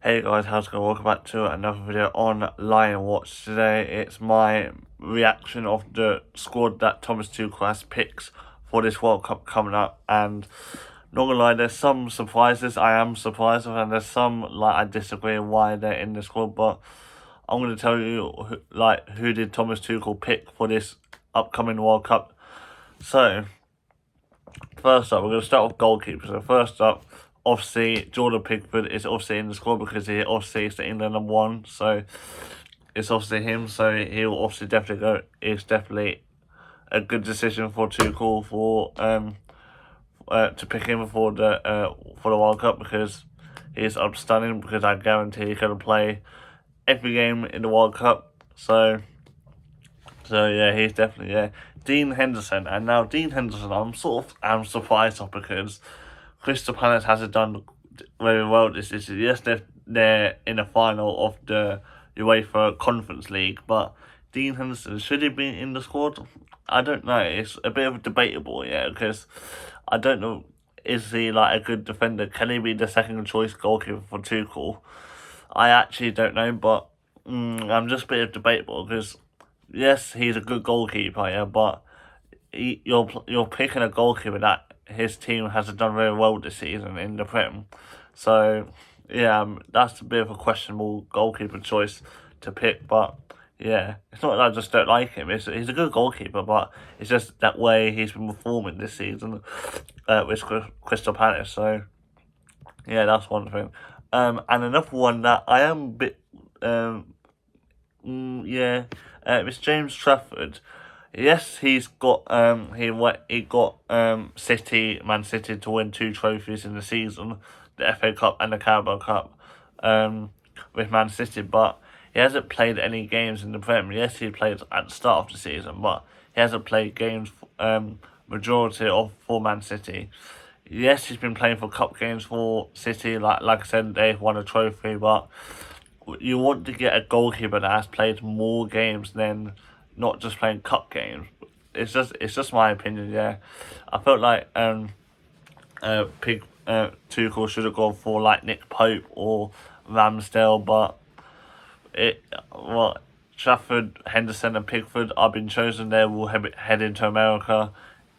Hey guys, how's it going? Welcome back to another video on LionWatch. Today it's my reaction of the squad that Thomas Tuchel has picked for this World Cup coming up, and not gonna lie, there's some surprises I am surprised with, and there's some I disagree why they're in the squad, but I'm gonna tell you who did Thomas Tuchel pick for this upcoming World Cup. So first up, we're gonna start with goalkeepers. So first up, obviously Jordan Pickford is obviously in the squad because he obviously is the England #1, so it's obviously him. So he'll obviously definitely go. It's definitely a good decision for Tuchel to pick him for the World Cup, because he's outstanding. Because I guarantee he's gonna play every game in the World Cup. So yeah, he's definitely Dean Henderson, and now Dean Henderson, I'm surprised of, because Crystal Palace hasn't done very well this season. Yes, they're in the final of the UEFA Conference League, but Dean Henderson, should he be in the squad? I don't know. It's a bit of a debatable, because I don't know. Is he a good defender? Can he be the second choice goalkeeper for Tuchel? I actually don't know, but I'm just a bit of debatable, because yes, he's a good goalkeeper, but you're picking a goalkeeper that his team hasn't done very well this season in the Prem. So yeah, that's a bit of a questionable goalkeeper choice to pick, but yeah, it's not that I just don't like him. He's a good goalkeeper, but it's just that way he's been performing this season with Crystal Palace. So yeah, that's one thing. And another one that I am a bit it's James Trafford. Yes, he's got he got Man City to win 2 trophies in the season, the FA Cup and the Carabao Cup, with Man City, but he hasn't played any games in the Prem. Yes, he played at the start of the season, but he hasn't played games majority of for Man City. Yes, he's been playing for cup games for City. Like I said, they've won a trophy, but you want to get a goalkeeper that has played more games than not just playing cup games. It's just my opinion. Yeah, I felt like Tuchel should have gone for Nick Pope or Ramsdale, but Trafford, Henderson, and Pickford have been chosen. They will head into America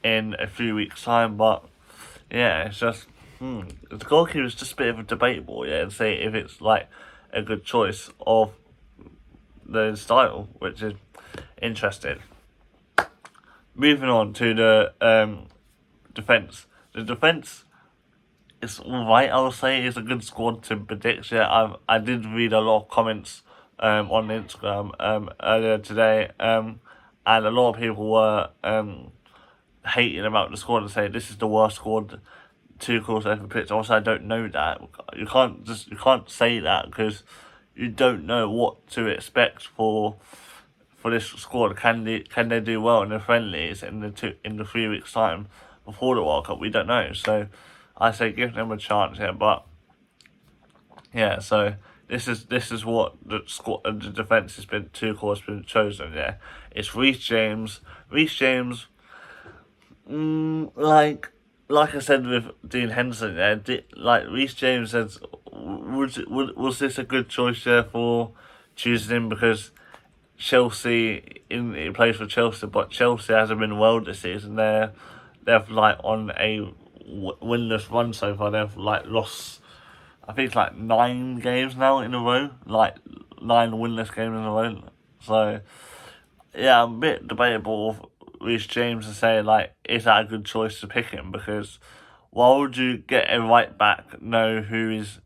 in a few weeks' time, but yeah, it's just the goalkeeper is just a bit of a debatable, and say if it's a good choice of the style, which is interesting. Moving on to the defence. The defence is alright, I would say. It's a good squad to predict. Yeah, I did read a lot of comments on Instagram earlier today, and a lot of people were hating about the squad and saying this is the worst squad Tuchel's ever picked. Also, I don't know that. You can't say that, because you don't know what to expect for this squad. Can they do well in the friendlies in the 3 weeks time before the World Cup? We don't know. So I say give them a chance here. But yeah, so this is what the squad, the defense has been. Tuchel has been chosen. Yeah, it's Reece James. Reece James, like I said with Dean Henderson, Reece James says, was this a good choice there for choosing him, because he plays for Chelsea, but Chelsea hasn't been well this season. They're on a winless run so far. They've lost, I think 9 games now in a row, 9 winless games in a row. So yeah, I'm a bit debatable with Reece James to say is that a good choice to pick him, because why would you get a right back know who is,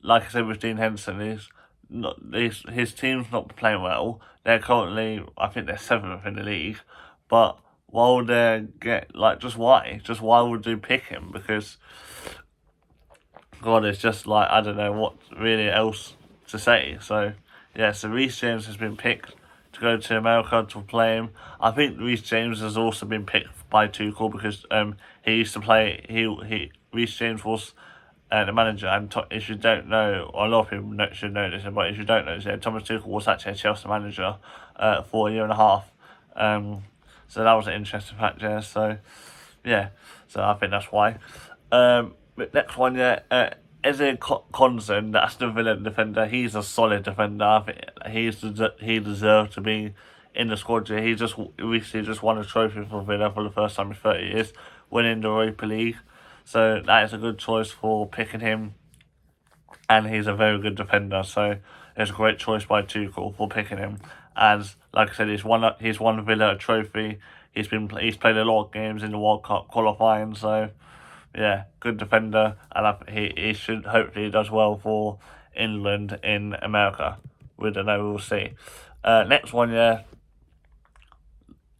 like I said with Dean Henderson, his team's not playing well. They're currently, I think they're 7th in the league, but why would they get just why would you pick him? Because God, it's just I don't know what really else to say. So yeah, so Reece James has been picked to go to America to play him. I think Reece James has also been picked by Tuchel, because he used to play. Reece James was the manager, and if you don't know, or a lot of people should know this, but if you don't know this, Thomas Tuchel was actually a Chelsea manager for a year and a half. So that was an interesting fact there. So yeah, so I think that's why. Next one, as a Conson, that's the Villa defender. He's a solid defender. I think he deserved to be in the squad. He just recently just won a trophy for Villa for the first time in 30 years, winning the Europa League. So that is a good choice for picking him, and he's a very good defender. So it's a great choice by Tuchel for picking him. As like I said, he's won Villa a trophy. He's played a lot of games in the World Cup qualifying. So yeah, good defender, and he should hopefully does well for England in America. We don't know, we'll see. Next one, yeah.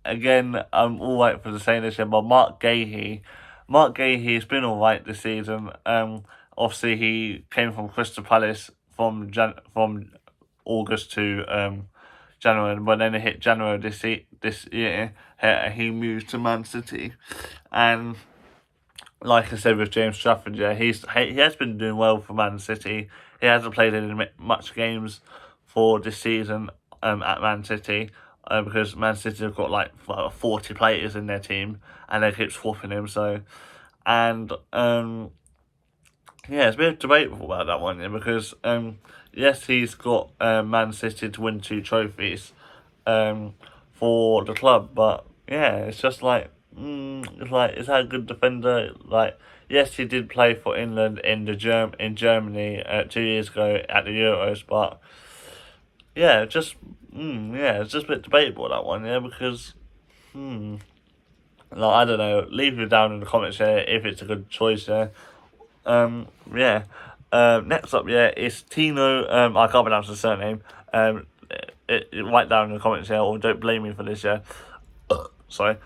Again, I'm alright for the saying this year, but Mark Gahey's been alright this season. Obviously he came from Crystal Palace from August to January, but then it hit January this year. He moved to Man City, and like I said with James Trafford, yeah, he has been doing well for Man City. He hasn't played any much games for this season at Man City because Man City have got like 40 players in their team and they keep swapping him. So, and yeah, it's a bit debatable about that one, yeah, because yes, he's got Man City to win 2 trophies for the club, but yeah, it's just like. It's like, is that a good defender? Like, yes, he did play for England in Germany 2 years ago at the Euros, but yeah, it's just a bit debatable that one, yeah, because like, I don't know. Leave it down in the comments here if it's a good choice, yeah. Yeah. Next up, yeah, is Tino. I can't pronounce the surname. Write down in the comments here, or don't blame me for this, yeah. Sorry.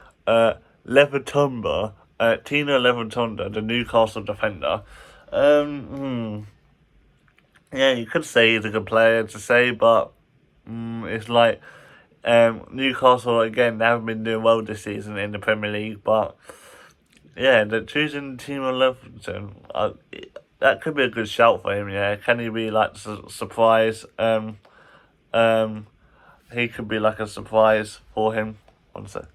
Levertumba, Tino Levertumba, the Newcastle defender. Yeah, you could say he's a good player to say, but it's like Newcastle again. They haven't been doing well this season in the Premier League, but yeah, they're choosing Tino Leverton. That could be a good shout for him. Yeah, can he be like surprise? He could be like a surprise for him. One sec.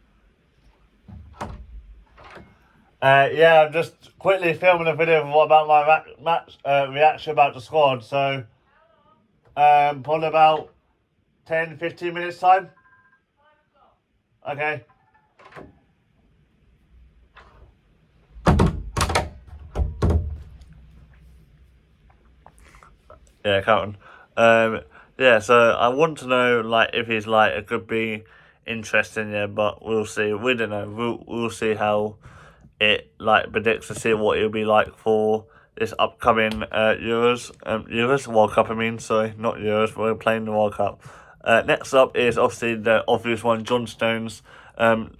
Yeah, I'm just quickly filming a video about my match reaction about the squad. So, probably about 10-15 minutes time. Okay. Yeah, Carlton. Yeah, so I want to know like if he's like it could be interesting, yeah, but we'll see. We don't know. We'll see how it like predicts to see what it'll be like for this upcoming Euros World Cup. I mean, sorry, not Euros. We're playing the World Cup. Next up is obviously the obvious one, John Stones.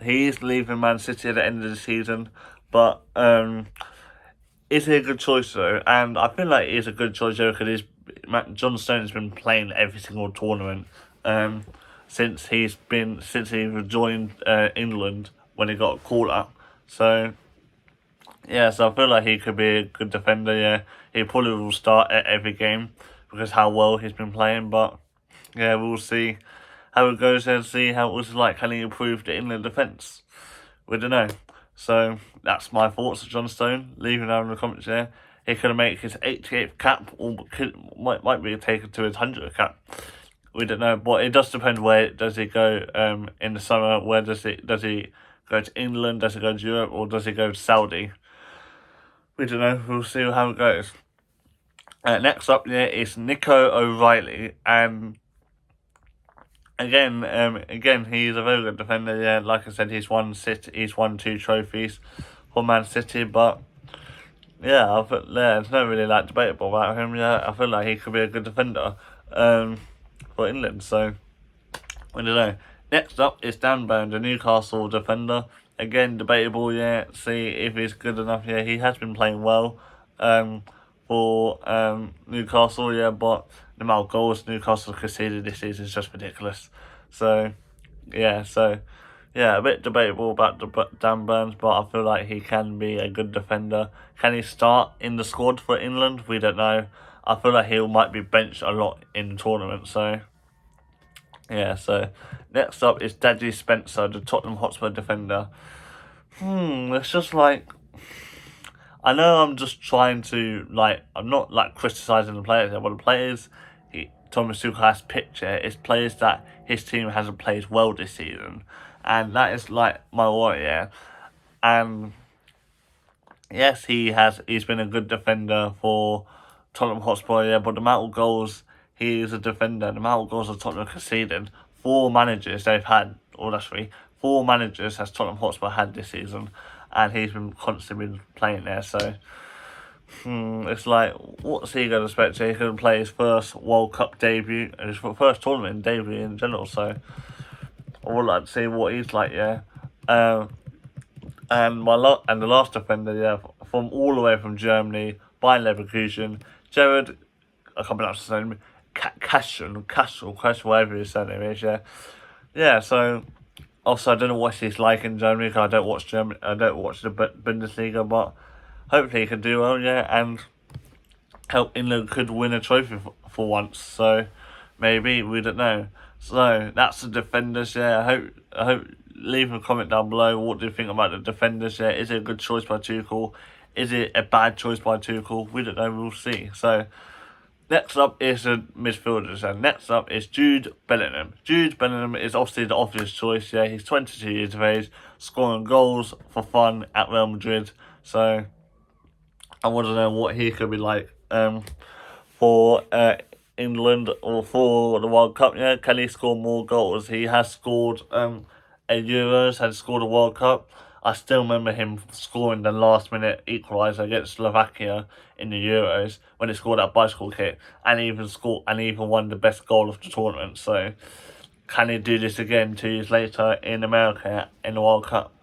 He's leaving Man City at the end of the season, but is he a good choice though? And I feel like he's a good choice though because John Stones has been playing every single tournament since he joined England when he got a call up. So yeah, so I feel like he could be a good defender. Yeah, he probably will start at every game because how well he's been playing. But yeah, we'll see how it goes and see how it was like. Can he improve the England defence? We don't know. So that's my thoughts of John Stone. Leave it down in the comments there. He could make his 88th cap, or might be taken to his 100th cap. We don't know, but it does depend where does he go in the summer. Where does he go to England? Does he go to Europe, or does he go to Saudi? We don't know. We'll see how it goes. Next up, yeah, is Nico O'Reilly, and again, he's a very good defender. Yeah, like I said, he's won 2 trophies for Man City, but yeah, there's no really like debatable about him. Yeah, I feel like he could be a good defender for England. So I don't know. Next up is Dan Burn, the Newcastle defender. Again, debatable. Yeah, see if he's good enough. Yeah, he has been playing well for Newcastle. Yeah, but the amount of goals Newcastle conceded this season is just ridiculous. So yeah, a bit debatable about Dan Burns, but I feel like he can be a good defender. Can he start in the squad for England? We don't know. I feel like he might be benched a lot in the tournament. So yeah, so next up is Daddy Spencer, the Tottenham Hotspur defender. It's just like I know I'm just trying to, like, I'm not, like, criticising the players here, but the players Thomas Tuchel has picked here is players that his team hasn't played well this season. And that is, like, my worry, yeah. And, yes, he's been a good defender for Tottenham Hotspur, yeah, but the amount of goals he is a defender, the amount of goals that Tottenham conceded, 4 managers they've had, or that's 3, 4 managers has Tottenham Hotspur had this season, and he's been constantly playing there, so it's like, what's he going to expect? He's going to play his first World Cup debut, and his first tournament debut in general, so I would like to see what he's like, yeah. And the last defender, yeah, from all the way from Germany, by Leverkusen, Jared, I can't pronounce his name, Castle, whatever his surname is, yeah. Yeah, so, also, I don't know what he's like in Germany, because I don't watch the Bundesliga, but hopefully he can do well, yeah, and help England could win a trophy for once, so maybe, we don't know. So, that's the defenders, yeah, I hope, leave a comment down below, what do you think about the defenders, yeah, is it a good choice by Tuchel, is it a bad choice by Tuchel, we don't know, we'll see. So, next up is the midfielders, and next up is Jude Bellingham. Jude Bellingham is obviously the obvious choice, yeah, he's 22 years of age, scoring goals for fun at Real Madrid, so I want to know what he could be like for England or for the World Cup, yeah, can he score more goals? He has scored a Euros, has scored a World Cup. I still remember him scoring the last-minute equaliser against Slovakia in the Euros when he scored that bicycle kick, and even won the best goal of the tournament. So, can he do this again 2 years later in America in the World Cup?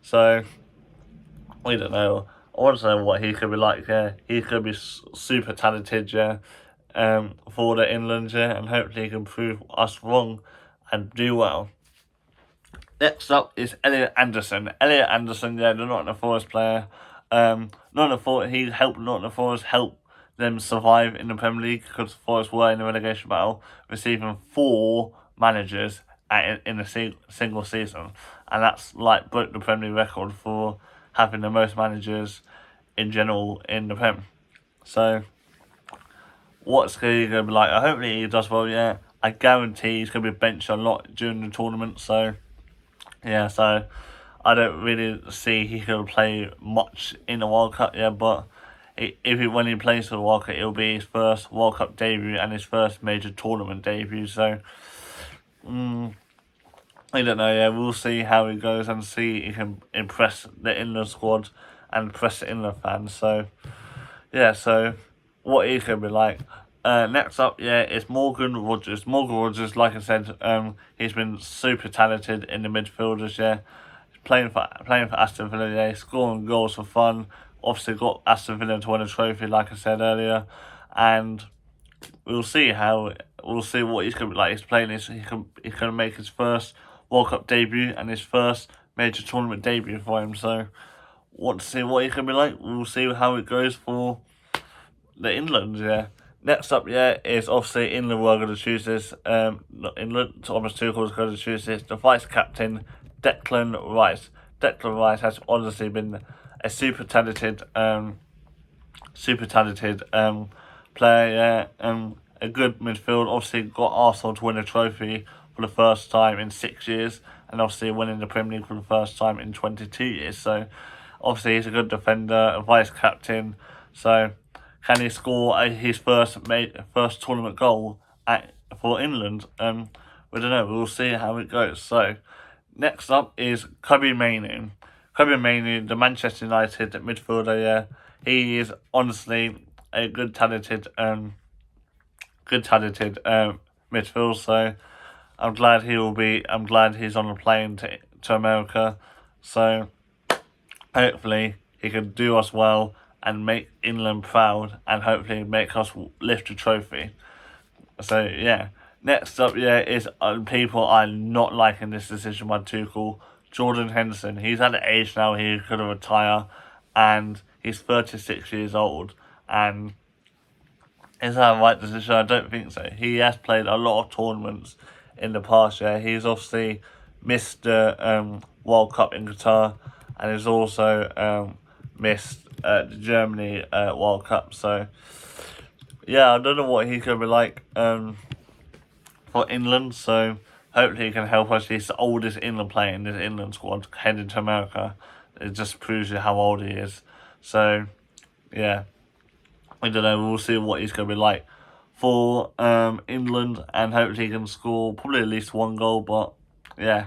So, we don't know. I want to know what he could be like. Yeah, he could be super talented. Yeah, for the England. Yeah, and hopefully he can prove us wrong and do well. Next up is Elliot Anderson. Elliot Anderson, yeah, the Nottingham Forest player. Nottingham Forest, he helped Nottingham Forest help them survive in the Premier League because Forest were in the relegation battle, receiving 4 managers in a single season, and that's like broke the Premier League record for having the most managers in general in the Prem. So, what's he going to be like? Hopefully he does well. Yeah, I guarantee he's going to be benched a lot during the tournament. So. Yeah, so I don't really see he could play much in the World Cup, yeah, but when he plays for the World Cup, it'll be his first World Cup debut and his first major tournament debut, so I don't know, yeah, we'll see how he goes and see if he can impress the England squad and impress the England fans, so yeah, so what he's going to be like. Next up, yeah, is Morgan Rogers. Morgan Rogers, like I said, he's been super talented in the midfielders, yeah. Playing for Aston Villa, yeah, scoring goals for fun. Obviously got Aston Villa to win a trophy, like I said earlier. And we'll see what he's going to be like. He's playing this, he's going to make his first World Cup debut and his first major tournament debut for him. So, want to see what he's going to be like. We'll see how it goes for the England, yeah. Next up, yeah, is obviously England were going to choose this. Not England, Thomas Tuchel is going to choose this. The vice captain, Declan Rice. Declan Rice has honestly been a super talented player. Yeah, a good midfield. Obviously, got Arsenal to win a trophy for the first time in 6 years, and obviously winning the Premier League for the first time in 22 years. So, obviously, he's a good defender, a vice captain. So. Can he score his first tournament goal for England? We don't know. We'll see how it goes. So, next up is Kobbie Mainoo. Kobbie Mainoo, the Manchester United midfielder. Yeah, he is honestly a good talented midfielder. So, I'm glad he's on a plane to America. So, hopefully he can do us well and make England proud and hopefully make us lift a trophy. So, yeah. Next up, yeah, is people are not liking this decision by Tuchel. Jordan Henderson. He's at an age now he could retire, and he's 36 years old. And is that the right decision? I don't think so. He has played a lot of tournaments in the past, yeah. He's obviously missed the World Cup in Qatar, and he's also missed the Germany World Cup. So yeah, I don't know what he's gonna be like for England. So hopefully he can help us. He's the oldest England player in this England squad heading to America. It just proves you how old he is. So yeah, I don't know. We'll see what he's gonna be like for England, and hopefully he can score probably at least one goal. But yeah,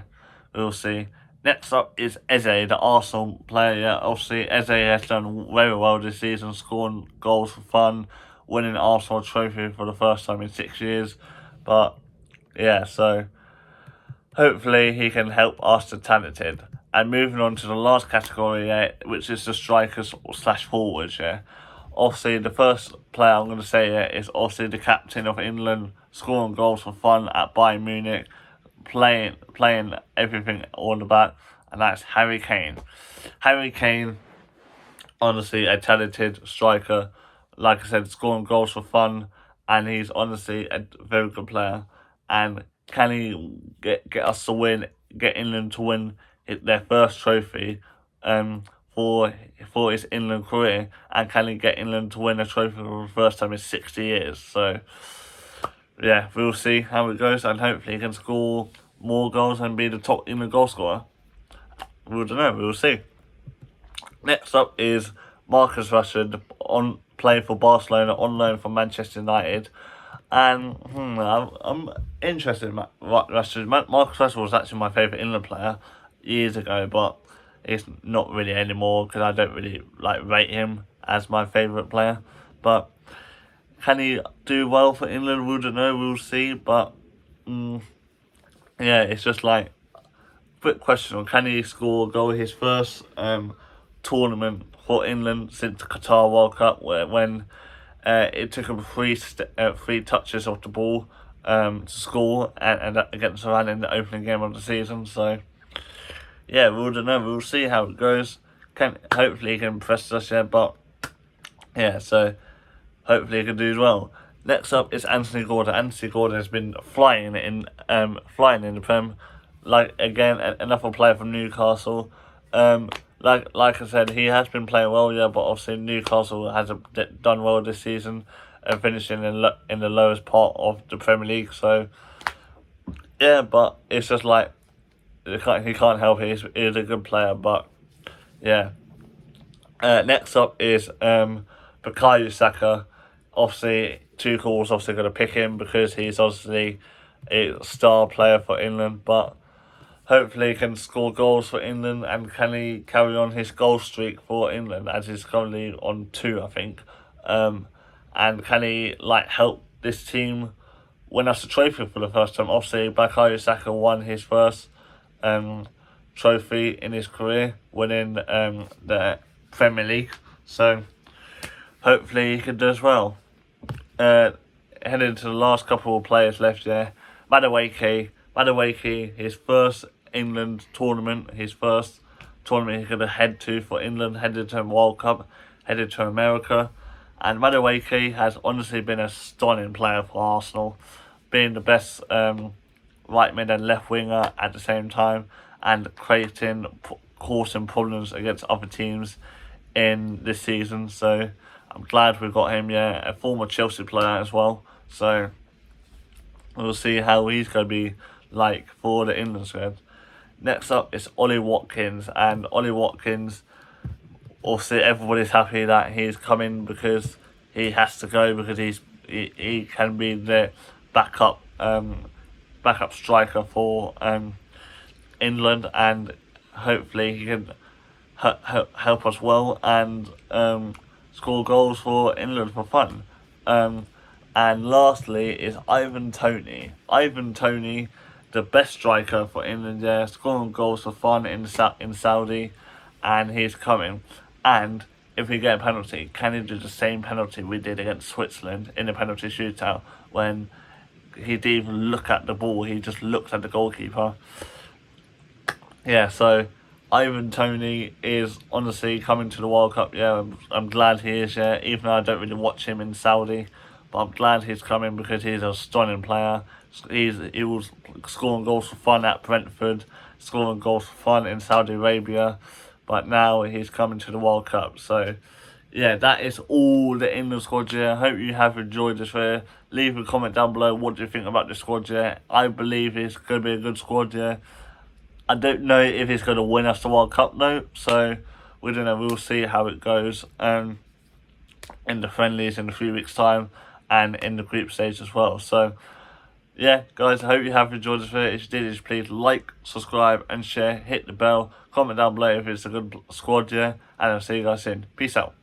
we'll see. Next up is Eze, the Arsenal player. Yeah, obviously Eze has done very well this season, scoring goals for fun, winning the Arsenal trophy for the first time in 6 years. But yeah, so hopefully he can help us, the talented. And moving on to the last category, yeah, which is the strikers slash forwards. Yeah, obviously the first player I'm going to say is obviously the captain of England, scoring goals for fun at Bayern Munich, playing everything all about, and that's Harry Kane. Harry Kane, honestly, a talented striker. Like I said, scoring goals for fun, and he's honestly a very good player. And can he get us to win, get England to win their first trophy for his England career, and can he get England to win a trophy for the first time in 60 years? So yeah, we'll see how it goes, and hopefully he can score more goals and be the top England goal scorer. We don't know, we'll see. Next up is Marcus Rashford, on playing for Barcelona on loan from Manchester United. And I'm interested in Rashford. Marcus Rashford was actually my favourite England player years ago, but it's not really anymore because I don't really rate him as my favourite player. But can he do well for England? We don't know, we'll see. But yeah, it's just quick question on can he score a goal his first tournament for England since the Qatar World Cup, when it took him three touches off the ball to score and against Iran in the opening game of the season. So yeah, we don't know. We'll see how it goes. Hopefully he can impress us, yeah. But yeah, so hopefully he can do as well. Next up is Anthony Gordon. Anthony Gordon has been flying in the Prem. Again, another player from Newcastle. Like I said, he has been playing well, yeah, but obviously Newcastle hasn't done well this season, finishing in the lowest part of the Premier League. So yeah, but it's just he can't help it. He's a good player, but yeah. Next up is Bukayo Saka. Obviously, Tuchel's obviously going to pick him because he's obviously a star player for England, but hopefully he can score goals for England, and can he carry on his goal streak for England, as he's currently on 2, I think. And can he help this team win us a trophy for the first time? Obviously, Bukayo Saka won his first trophy in his career, winning the Premier League. So hopefully he can do as well. Heading to the last couple of players left there. Madueke, his first England tournament, his first tournament he's going to head to for England, headed to the World Cup, headed to America. And Madueke has honestly been a stunning player for Arsenal, being the best right mid and left winger at the same time, and causing problems against other teams in this season. So I'm glad we've got him, yeah, a former Chelsea player as well. So we'll see how he's going to be for the England squad. Next up is Ollie Watkins, and Ollie Watkins, obviously everybody's happy that he's coming because he has to go, because he can be the backup striker for England, and hopefully he can help us well and score goals for England for fun. And lastly is Ivan Toney. Ivan Toney, the best striker for England, yeah, scoring goals for fun in Saudi, and he's coming. And if we get a penalty, can he do the same penalty we did against Switzerland in the penalty shootout, when he didn't even look at the ball, he just looked at the goalkeeper. Yeah, so Ivan Toney is honestly coming to the World Cup. Yeah, I'm glad he is, yeah, even though I don't really watch him in Saudi. But I'm glad he's coming because he's a stunning player. He was scoring goals for fun at Brentford, scoring goals for fun in Saudi Arabia. but now he's coming to the World Cup. So yeah, that is all the England squad here. I hope you have enjoyed this video. Leave a comment down below. What do you think about the squad here? I believe it's going to be a good squad here. I don't know if it's going to win us the World Cup though, so we don't know. We'll see how it goes in the friendlies in a few weeks' time and in the group stage as well. So yeah, guys, I hope you have enjoyed this video. If you did, just please like, subscribe, and share. Hit the bell. Comment down below if it's a good squad, yeah. And I'll see you guys soon. Peace out.